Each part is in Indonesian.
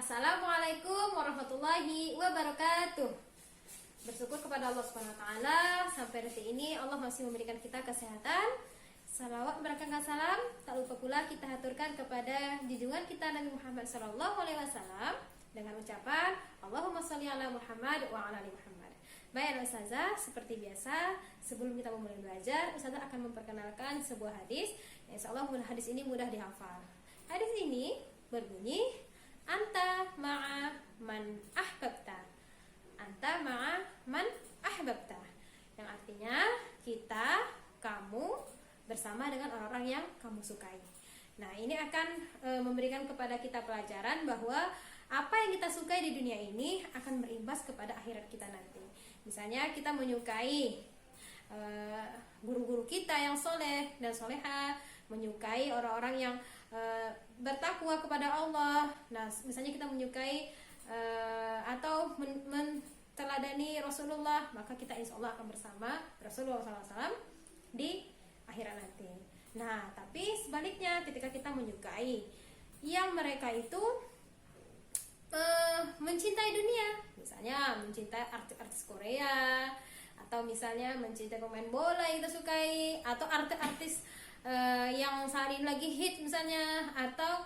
Assalamualaikum warahmatullahi wabarakatuh. Bersyukur kepada Allah Subhanahu wa taala, sampai detik ini Allah masih memberikan kita kesehatan. Salawat berkah salam tak lupa pula kita haturkan kepada junjungan kita Nabi Muhammad sallallahu alaihi wasallam dengan ucapan Allahumma sholli ala Muhammad wa ala ali Muhammad. Baik Ustazah, seperti biasa sebelum kita memulai belajar, Ustazah akan memperkenalkan sebuah hadis. Insyaallah hadis ini mudah dihafal. Hadis ini berbunyi anta ma'a man ahbabta. Anta ma'a man ahbabta. Yang artinya kita, kamu bersama dengan orang-orang yang kamu sukai. Nah, ini akan memberikan kepada kita pelajaran bahwa apa yang kita sukai di dunia ini akan berimbas kepada akhirat kita nanti. Misalnya kita menyukai guru-guru kita yang soleh dan soleha, menyukai orang-orang yang bertakwa kepada Allah. Nah, misalnya kita menyukai atau menteladani Rasulullah, maka kita insya Allah akan bersama Rasulullah SAW di akhirat nanti. Nah, tapi sebaliknya ketika kita menyukai yang mereka itu mencintai dunia, misalnya mencintai artis-artis Korea, atau misalnya mencintai pemain bola yang kita sukai, atau artis-artis yang saat ini lagi hit misalnya, atau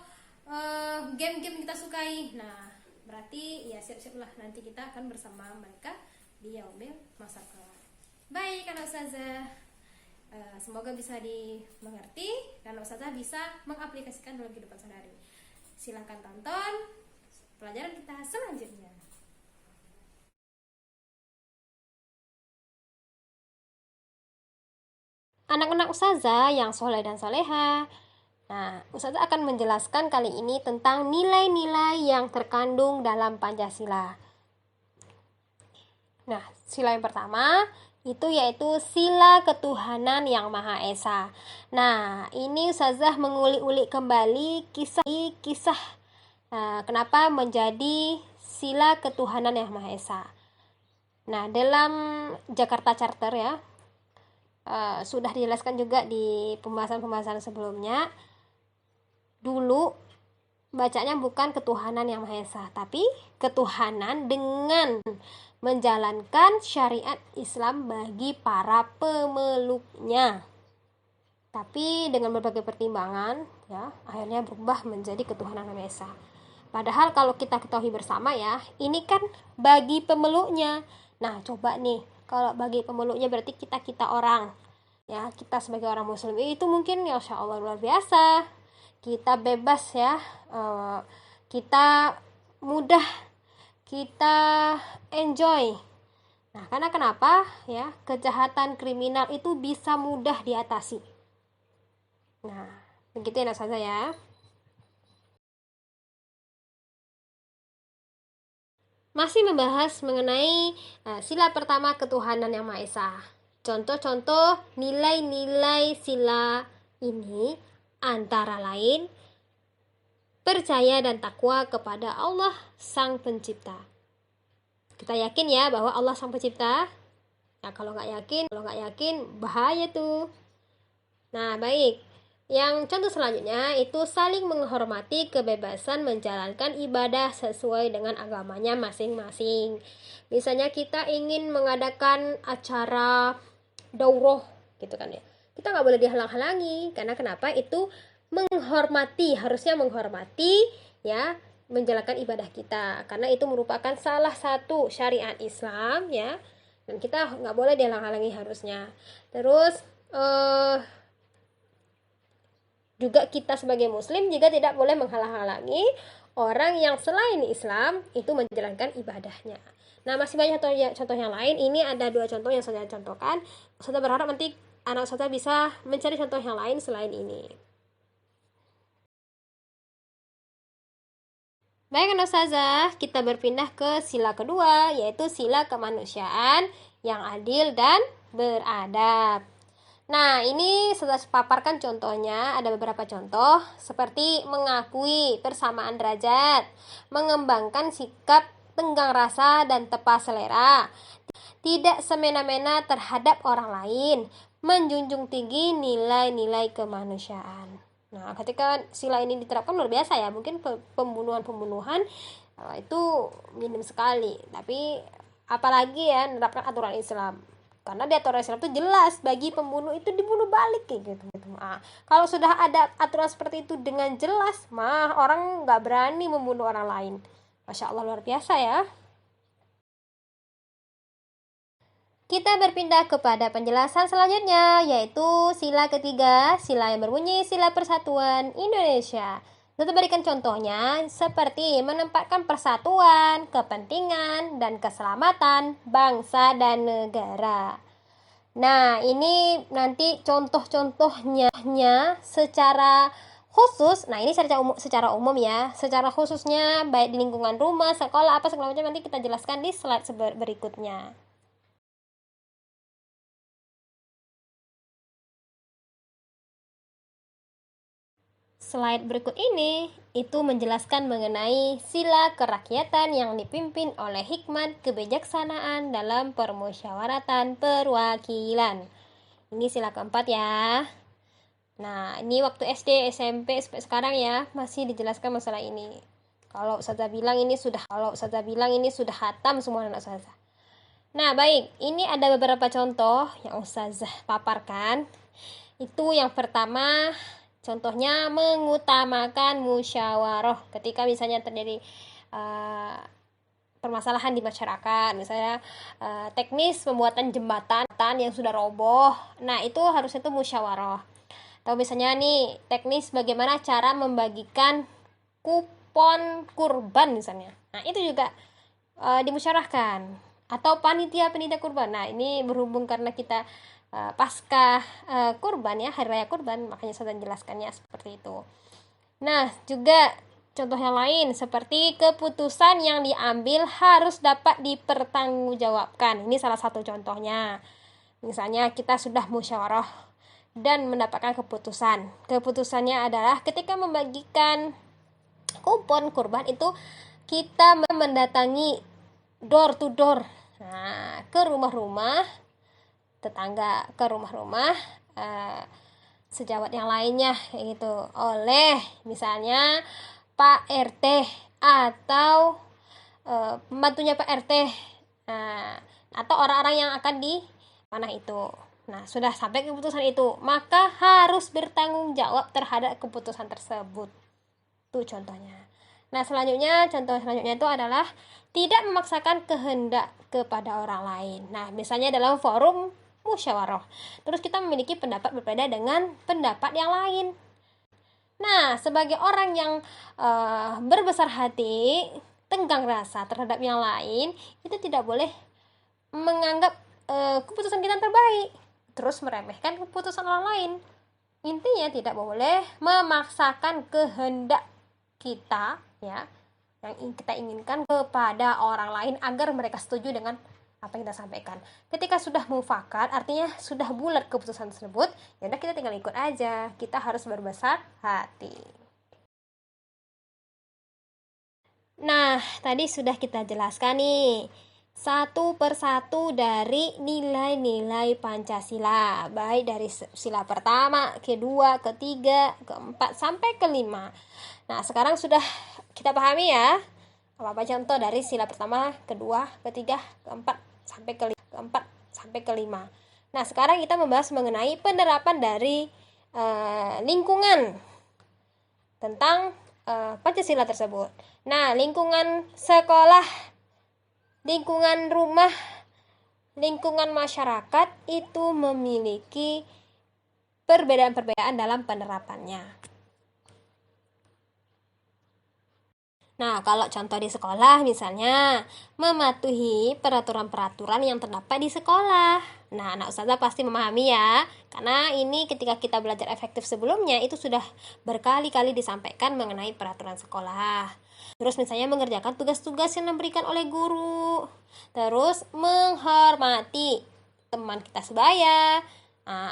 game-game kita sukai. Nah, berarti ya siap-siaplah nanti kita akan bersama mereka di yaumil mahsyar. Baik, anak Ustazah, semoga bisa dimengerti dan Ustazah bisa mengaplikasikan dalam kehidupan sehari-hari. Silakan tonton pelajaran kita selanjutnya. Anak-anak Ustazah yang soleh dan soleha, nah, Ustazah akan menjelaskan kali ini tentang nilai-nilai yang terkandung dalam Pancasila. Nah, sila yang pertama itu yaitu sila ketuhanan yang Maha Esa. Nah, ini Ustazah mengulik-ulik kembali kisah kenapa menjadi sila ketuhanan yang Maha Esa. Nah, dalam Jakarta Charter ya, sudah dijelaskan juga di pembahasan-pembahasan sebelumnya. Dulu bacanya bukan ketuhanan yang Maha Esa, tapi ketuhanan dengan menjalankan syariat Islam bagi para pemeluknya. Tapi dengan berbagai pertimbangan ya, akhirnya berubah menjadi ketuhanan Maha Esa. Padahal kalau kita ketahui bersama ya, ini kan bagi pemeluknya. Nah, coba nih, kalau bagi pemeluknya berarti kita orang ya, kita sebagai orang muslim itu mungkin ya Masya Allah luar biasa, kita bebas ya, kita mudah, kita enjoy. Nah, karena kenapa ya, kejahatan kriminal itu bisa mudah diatasi. Nah, begitu ya saja ya. Masih membahas mengenai sila pertama ketuhanan yang Maha Esa. Contoh-contoh nilai-nilai sila ini antara lain percaya dan takwa kepada Allah Sang Pencipta. Kita yakin ya bahwa Allah Sang Pencipta. Nah, kalau nggak yakin bahaya tuh. Nah, baik. Yang contoh selanjutnya itu saling menghormati kebebasan menjalankan ibadah sesuai dengan agamanya masing-masing. Misalnya kita ingin mengadakan acara daurah gitu kan ya, kita nggak boleh dihalang-halangi. Karena kenapa? Itu harusnya menghormati ya, menjalankan ibadah kita, karena itu merupakan salah satu syariat Islam ya, dan kita nggak boleh dihalang-halangi harusnya. Terus juga kita sebagai muslim juga tidak boleh menghalang-halangi orang yang selain Islam itu menjalankan ibadahnya. Nah, masih banyak contoh yang lain. Ini ada 2 contoh yang saya contohkan. Saya berharap nanti anak saya bisa mencari contoh yang lain selain ini. Baik anak Ustazah, kita berpindah ke sila kedua, yaitu sila kemanusiaan yang adil dan beradab. Nah, ini sudah paparkan contohnya, ada beberapa contoh seperti mengakui persamaan derajat, mengembangkan sikap tenggang rasa dan tepas selera, tidak semena-mena terhadap orang lain, menjunjung tinggi nilai-nilai kemanusiaan. Nah, ketika sila ini diterapkan luar biasa ya, mungkin pembunuhan-pembunuhan itu minim sekali, tapi apalagi ya menerapkan aturan Islam. Karena di aturan Islam itu jelas bagi pembunuh itu dibunuh balik kayak gitu. Nah, kalau sudah ada aturan seperti itu dengan jelas, mah orang nggak berani membunuh orang lain. Masya Allah luar biasa ya. Kita berpindah kepada penjelasan selanjutnya, yaitu sila ketiga, sila yang berbunyi Sila Persatuan Indonesia. Kita berikan contohnya seperti menempatkan persatuan, kepentingan, dan keselamatan bangsa dan negara. Nah, ini nanti contoh-contohnya secara khusus. Nah, ini secara umum ya. Secara khususnya baik di lingkungan rumah, sekolah, apa segala macam nanti kita jelaskan di slide berikutnya. Slide berikut ini itu menjelaskan mengenai sila kerakyatan yang dipimpin oleh hikmat kebijaksanaan dalam permusyawaratan perwakilan. Ini sila keempat ya. Nah, ini waktu SD, SMP sampai sekarang ya masih dijelaskan masalah ini. Kalau Ustazah bilang ini sudah hatam semua anak Ustazah. Nah, baik, ini ada beberapa contoh yang Ustazah paparkan. Itu yang pertama, contohnya mengutamakan musyawarah ketika misalnya terjadi permasalahan di masyarakat, misalnya teknis pembuatan jembatan yang sudah roboh. Nah, itu harusnya itu musyawarah. Atau misalnya nih teknis bagaimana cara membagikan kupon kurban misalnya. Nah, itu juga dimusyawarahkan. Atau panitia kurban. Nah, ini berhubung karena kita pasca kurban ya, hari raya kurban, makanya saya jelaskannya seperti itu. Nah, juga contoh yang lain seperti keputusan yang diambil harus dapat dipertanggungjawabkan. Ini salah satu contohnya. Misalnya kita sudah musyawarah dan mendapatkan keputusan. Keputusannya adalah ketika membagikan kupon kurban itu kita mendatangi door to door. Nah, ke rumah-rumah tetangga, ke rumah-rumah sejawat yang lainnya kayak gitu, oleh misalnya Pak RT atau pembantunya Pak RT, atau orang-orang yang akan di mana itu. Nah, sudah sampai keputusan itu, maka harus bertanggung jawab terhadap keputusan tersebut. Itu contohnya. Nah, contoh selanjutnya itu adalah tidak memaksakan kehendak kepada orang lain. Nah, misalnya dalam forum musyawarah, terus kita memiliki pendapat berbeda dengan pendapat yang lain. Nah, sebagai orang yang berbesar hati, tenggang rasa terhadap yang lain, itu tidak boleh menganggap keputusan kita terbaik, terus meremehkan keputusan orang lain. Intinya tidak boleh memaksakan kehendak kita ya, yang kita inginkan kepada orang lain agar mereka setuju dengan apa yang kita sampaikan. Ketika sudah mufakat, artinya sudah bulat keputusan tersebut, ya udah kita tinggal ikut aja. Kita harus berbesar hati. Nah, tadi sudah kita jelaskan nih satu persatu dari nilai-nilai Pancasila, baik dari sila pertama, kedua, ketiga, keempat, sampai kelima. Nah, sekarang sudah kita pahami ya, apa-apa contoh dari sila pertama, kedua, ketiga, keempat, sampai kelima. Nah, sekarang kita membahas mengenai penerapan dari lingkungan tentang Pancasila tersebut. Nah, lingkungan sekolah, lingkungan rumah, lingkungan masyarakat itu memiliki perbedaan-perbedaan dalam penerapannya. Nah, kalau contoh di sekolah misalnya mematuhi peraturan-peraturan yang terdapat di sekolah. Nah, anak ustazah pasti memahami ya, karena ini ketika kita belajar efektif sebelumnya itu sudah berkali-kali disampaikan mengenai peraturan sekolah. Terus misalnya mengerjakan tugas-tugas yang diberikan oleh guru. Terus menghormati teman kita sebaya,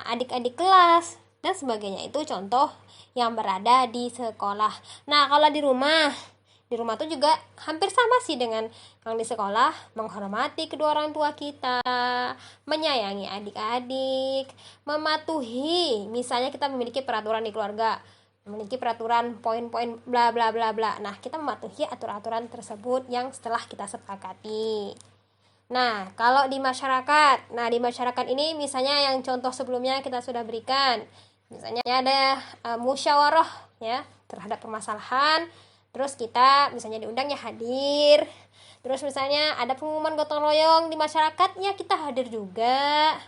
adik-adik kelas, dan sebagainya. Itu contoh yang berada di sekolah. Nah, kalau di rumah tuh juga hampir sama sih dengan yang di sekolah, menghormati kedua orang tua kita, menyayangi adik-adik, mematuhi, misalnya kita memiliki peraturan di keluarga, memiliki peraturan poin-poin bla bla bla bla. Nah, kita mematuhi aturan-aturan tersebut yang setelah kita sepakati. Nah, kalau di masyarakat, di masyarakat ini misalnya yang contoh sebelumnya kita sudah berikan, misalnya ada musyawarah ya terhadap permasalahan, terus kita misalnya diundang ya hadir, terus misalnya ada pengumuman gotong royong di masyarakat ya kita hadir juga,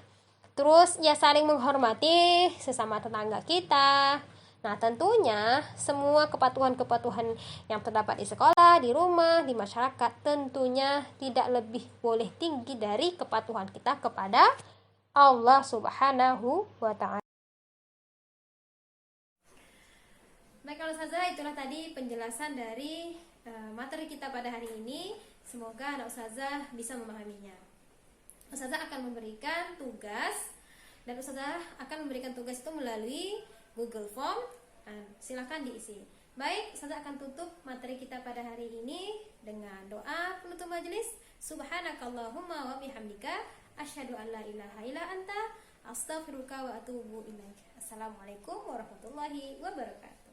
terus ya saling menghormati sesama tetangga kita. Nah, tentunya semua kepatuhan-kepatuhan yang terdapat di sekolah, di rumah, di masyarakat tentunya tidak lebih boleh tinggi dari kepatuhan kita kepada Allah Subhanahu wa Ta'ala. Baik, kalau Ustazah, itulah tadi penjelasan dari materi kita pada hari ini. Semoga anak Ustazah bisa memahaminya. Ustazah akan memberikan tugas, dan Ustazah akan memberikan tugas itu melalui Google Form. Silakan diisi. Baik, Ustazah akan tutup materi kita pada hari ini dengan doa penutup majelis. Subhanakallahumma wa bihamdika asyhadu an la ilaha illa anta astaghfiruka wa atubu ilaik. Assalamualaikum warahmatullahi wabarakatuh.